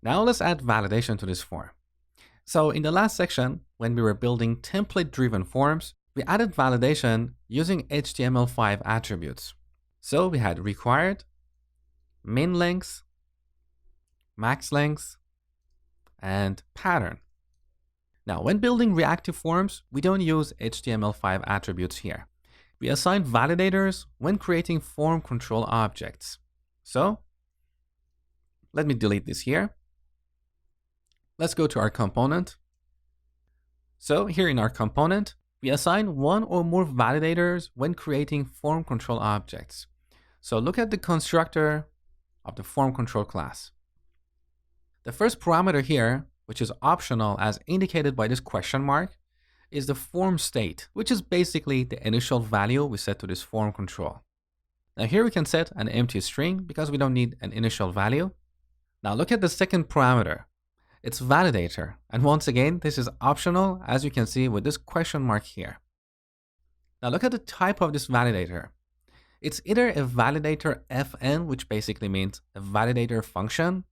Now let's add validation to this form. So in the last section, when we were building template-driven forms, we added validation using HTML5 attributes. So we had required, min length, max length, and pattern. Now, when building reactive forms, we don't use HTML5 attributes here. We assign validators when creating form control objects. So let me delete this here. Let's go to our component. So here in our component, we assign one or more validators when creating form control objects. So look at the constructor of the form control class. The first parameter here, which is optional as indicated by this question mark, is the form state, which is basically the initial value we set to this form control. Now here we can set an empty string because we don't need an initial value. Now look at the second parameter. It's validator. And once again, this is optional, as you can see with this question mark here. Now look at the type of this validator. It's either a validator fn, which basically means a validator function,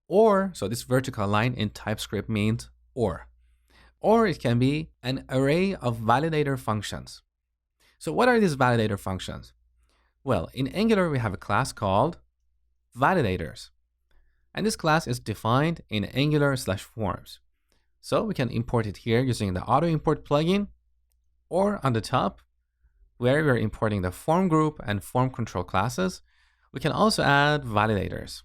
or, so this vertical line in TypeScript means or it can be an array of validator functions. So what are these validator functions? Well, in Angular, we have a class called validators. And this class is defined in Angular/forms. So we can import it here using the auto import plugin, or on the top, where we're importing the form group and form control classes, we can also add validators.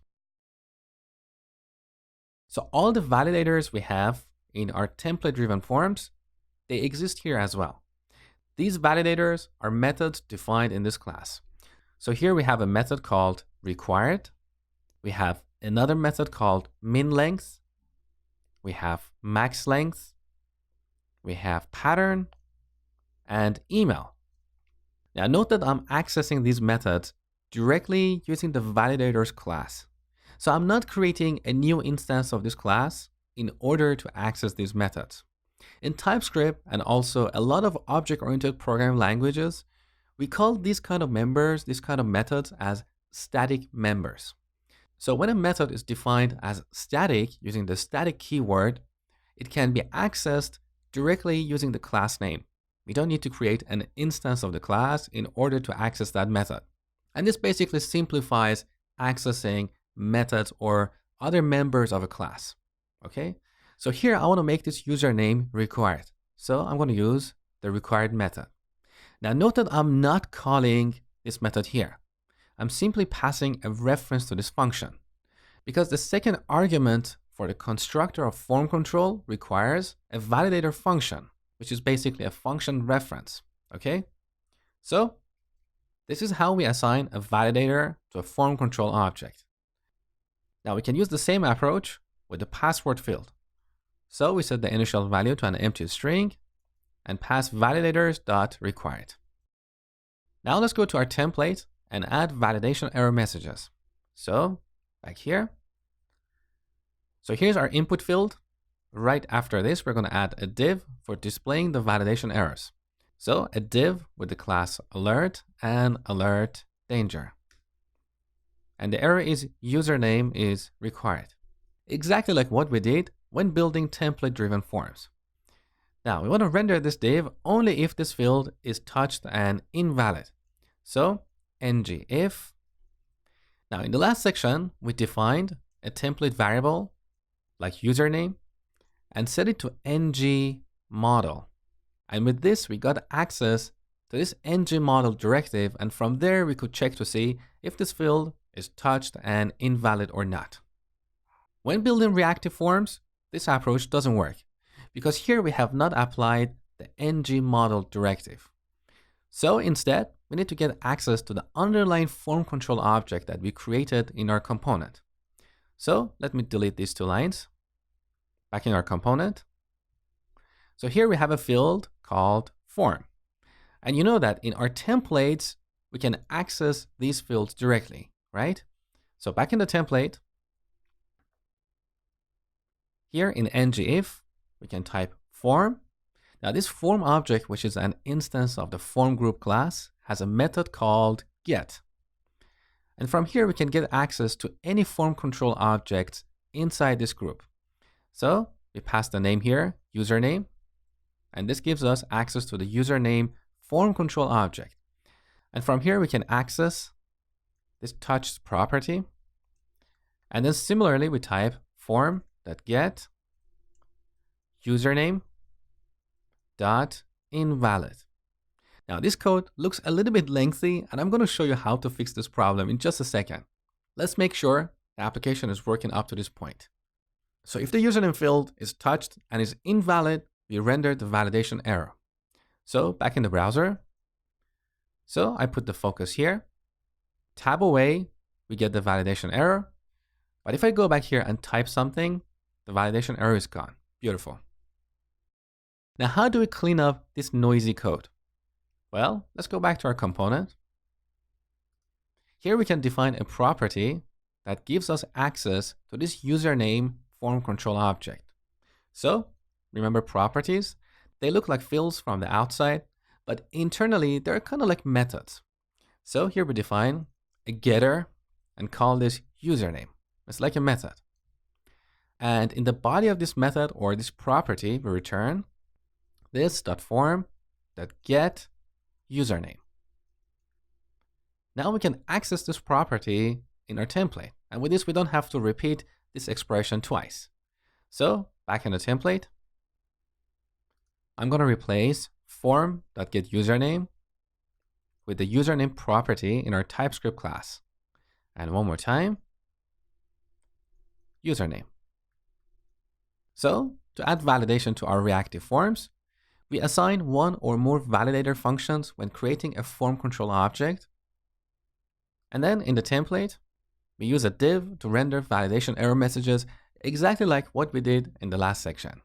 So all the validators we have in our template-driven forms, they exist here as well. These validators are methods defined in this class. So here we have a method called required. We have another method called min length. We have max length. We have pattern and email. Now note that I'm accessing these methods directly using the validators class. So I'm not creating a new instance of this class in order to access these methods. In TypeScript and also a lot of object-oriented programming languages, we call these kind of members, these kind of methods as static members. So when a method is defined as static using the static keyword, it can be accessed directly using the class name. We don't need to create an instance of the class in order to access that method. And this basically simplifies accessing methods or other members of a class. Okay, so here I want to make this username required. So I'm going to use the required method. Now note that I'm not calling this method here. I'm simply passing a reference to this function because the second argument for the constructor of form control requires a validator function, which is basically a function reference. Okay, so this is how we assign a validator to a form control object. Now we can use the same approach with the password field. So we set the initial value to an empty string and pass validators.required. Now let's go to our template and add validation error messages. So back here. So here's our input field. Right after this, we're going to add a div for displaying the validation errors. So a div with the class alert and alert danger. And the error is username is required. Exactly like what we did when building template-driven forms. Now we want to render this div only if this field is touched and invalid. So ng if. Now in the last section, we defined a template variable like username and set it to ng model. And with this, we got access to this ng model directive. And from there, we could check to see if this field is touched and invalid or not. When building reactive forms, this approach doesn't work because here we have not applied the ng model directive. So instead, we need to get access to the underlying form control object that we created in our component. So let me delete these two lines. Back in our component. So here we have a field called form. And you know that in our templates, we can access these fields directly, right? So back in the template, here in ngIf, we can type form. Now this form object, which is an instance of the form group class, has a method called get. And from here, we can get access to any form control objects inside this group. So we pass the name here, username, and this gives us access to the username form control object. And from here, we can access this touched property. And then similarly, we type form.get username dot invalid. Now this code looks a little bit lengthy, and I'm going to show you how to fix this problem in just a second. Let's make sure the application is working up to this point. So if the username field is touched and is invalid, we render the validation error. So back in the browser, so I put the focus here, tab away, we get the validation error. But if I go back here and type something, the validation error is gone. Beautiful. Now, how do we clean up this noisy code? Well, let's go back to our component. Here we can define a property that gives us access to this username form control object. So remember properties, they look like fields from the outside, but internally they're kind of like methods. So here we define a getter and call this username. It's like a method. And in the body of this method or this property, we return this.form.get username. Now we can access this property in our template. And with this, we don't have to repeat this expression twice. So back in the template, I'm going to replace form.getUsername with the username property in our TypeScript class. And one more time, username. So to add validation to our reactive forms, we assign one or more validator functions when creating a form control object. And then in the template, we use a div to render validation error messages exactly like what we did in the last section.